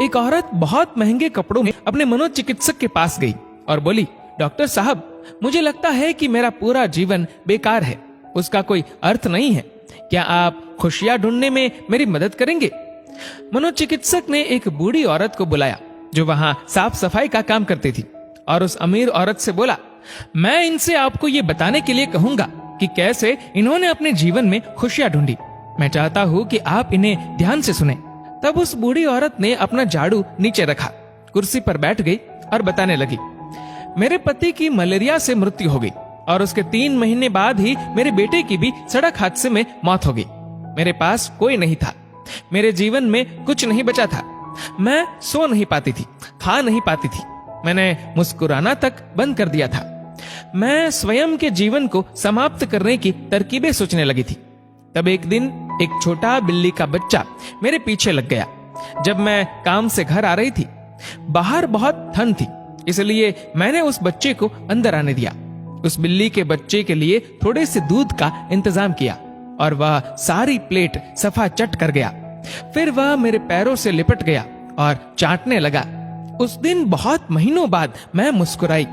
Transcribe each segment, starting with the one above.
एक औरत बहुत महंगे कपड़ों में अपने मनोचिकित्सक के पास गई और बोली, डॉक्टर साहब, मुझे लगता है कि मेरा पूरा जीवन बेकार है, उसका कोई अर्थ नहीं है। क्या आप खुशियां ढूंढने में मेरी मदद करेंगे? मनोचिकित्सक ने एक बूढ़ी औरत को बुलाया जो वहां साफ सफाई का काम करती थी और उस अमीर औरत से बोला, मैं इनसे आपको ये बताने के लिए कहूंगा कि कैसे इन्होंने अपने जीवन में खुशियां ढूंढी। मैं चाहता हूँ कि आप इन्हें ध्यान से सुने। तब उस बूढ़ी औरत ने अपना झाड़ू नीचे रखा, कुर्सी पर बैठ गई और बताने लगी, मेरे पति की मलेरिया से मृत्यु हो गई और उसके 3 महीने बाद ही मेरे बेटे की भी सड़क हादसे में मौत हो गई। मेरे पास कोई नहीं था, मेरे जीवन में कुछ नहीं बचा था। मैं सो नहीं पाती थी, खा नहीं पाती थी, मैंने मुस्कुराना तक बंद कर दिया था। मैं स्वयं के जीवन को समाप्त करने की तरकीबें सोचने लगी थी। तब एक दिन एक छोटा बिल्ली का बच्चा मेरे पीछे लग गया। जब मैं काम से घर आ रही थी, बाहर बहुत ठंड थी, इसलिए मैंने उस बच्चे को अंदर आने दिया। उस बिल्ली के बच्चे के लिए थोड़े से दूध का इंतजाम किया और वह सारी प्लेट सफा चट कर गया। फिर वह मेरे पैरों से लिपट गया और चाटने लगा। उस दिन बहुत महीनों बाद मैं मुस्कुराई।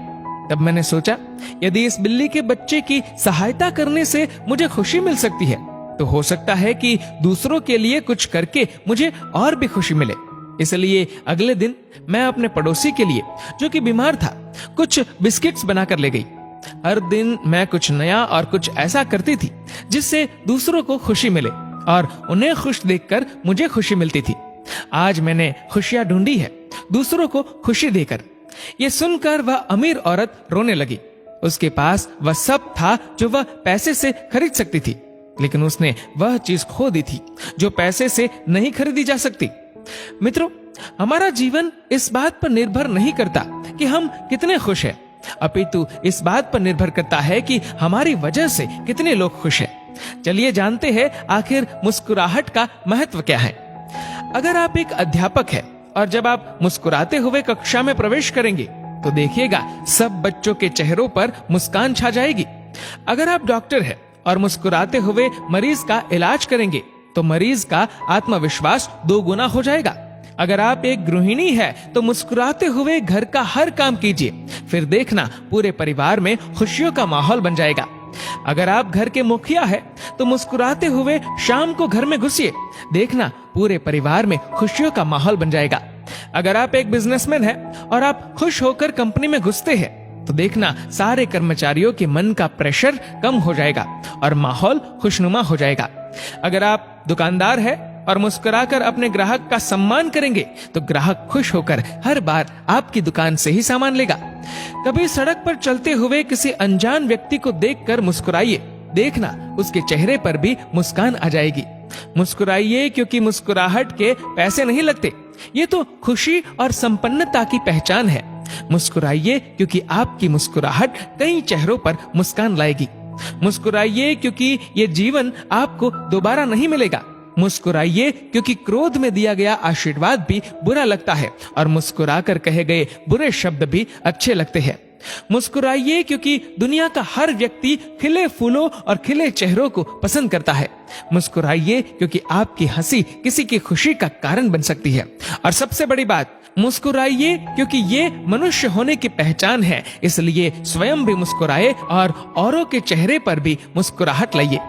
तब मैंने सोचा, यदि इस बिल्ली के बच्चे की सहायता करने से मुझे खुशी मिल सकती है, तो हो सकता है कि दूसरों के लिए कुछ करके मुझे और भी खुशी मिले। इसलिए अगले दिन मैं अपने पड़ोसी के लिए, जो कि बीमार था, कुछ बिस्किट्स बनाकर ले गई। हर दिन मैं कुछ नया और कुछ ऐसा करती थी जिससे दूसरों को खुशी मिले और उन्हें खुश देखकर मुझे खुशी मिलती थी। आज मैंने खुशियां ढूंढी है, दूसरों को खुशी देकर। ये सुनकर वह अमीर औरत रोने लगी। उसके पास वह सब था जो वह पैसे से खरीद सकती थी, लेकिन उसने वह चीज खो दी थी जो पैसे से नहीं खरीदी जा सकती। मित्रों, हमारा जीवन इस बात पर निर्भर नहीं करता कि हम कितने खुश हैं, अपितु इस बात पर निर्भर करता है कि हमारी वजह से कितने लोग खुश हैं। चलिए जानते हैं आखिर मुस्कुराहट का महत्व क्या है। अगर आप एक अध्यापक हैं और जब आप मुस्कुराते हुए कक्षा में प्रवेश करेंगे तो देखिएगा सब बच्चों के चेहरों पर मुस्कान छा जाएगी। अगर आप डॉक्टर हैं और मुस्कुराते हुए मरीज का इलाज करेंगे तो मरीज का आत्मविश्वास 2 गुना हो जाएगा। अगर आप एक गृहिणी है तो मुस्कुराते हुए घर का हर काम कीजिए, फिर देखना पूरे परिवार में खुशियों का माहौल बन जाएगा। अगर आप घर के मुखिया है तो मुस्कुराते हुए शाम को घर में घुसिए, देखना पूरे परिवार में खुशियों का माहौल बन जाएगा। अगर आप एक बिजनेसमैन है और आप खुश होकर कंपनी में घुसते हैं तो देखना सारे कर्मचारियों के मन का प्रेशर कम हो जाएगा और माहौल खुशनुमा हो जाएगा। अगर आप दुकानदार है और मुस्कुराकर अपने ग्राहक का सम्मान करेंगे तो ग्राहक खुश होकर हर बार आपकी दुकान से ही सामान लेगा। कभी सड़क पर चलते हुए किसी अनजान व्यक्ति को देखकर मुस्कुराइए, देखना उसके चेहरे पर भी मुस्कान आ जाएगी। मुस्कुराइए क्योंकि मुस्कुराहट के पैसे नहीं लगते, ये तो खुशी और संपन्नता की पहचान है। मुस्कुराइए क्योंकि आपकी मुस्कुराहट कई चेहरों पर मुस्कान लाएगी। मुस्कुराइए क्योंकि ये जीवन आपको दोबारा नहीं मिलेगा। मुस्कुराइए क्योंकि क्रोध में दिया गया आशीर्वाद भी बुरा लगता है और मुस्कुराकर कहे गए बुरे शब्द भी अच्छे लगते हैं। मुस्कुराइए क्योंकि दुनिया का हर व्यक्ति खिले फूलों और खिले चेहरों को पसंद करता है। मुस्कुराइए क्योंकि आपकी हंसी किसी की खुशी का कारण बन सकती है। और सबसे बड़ी बात, मुस्कुराइए क्योंकि ये मनुष्य होने की पहचान है, इसलिए स्वयं भी मुस्कुराए और औरों के चेहरे पर भी मुस्कुराहट लाइए।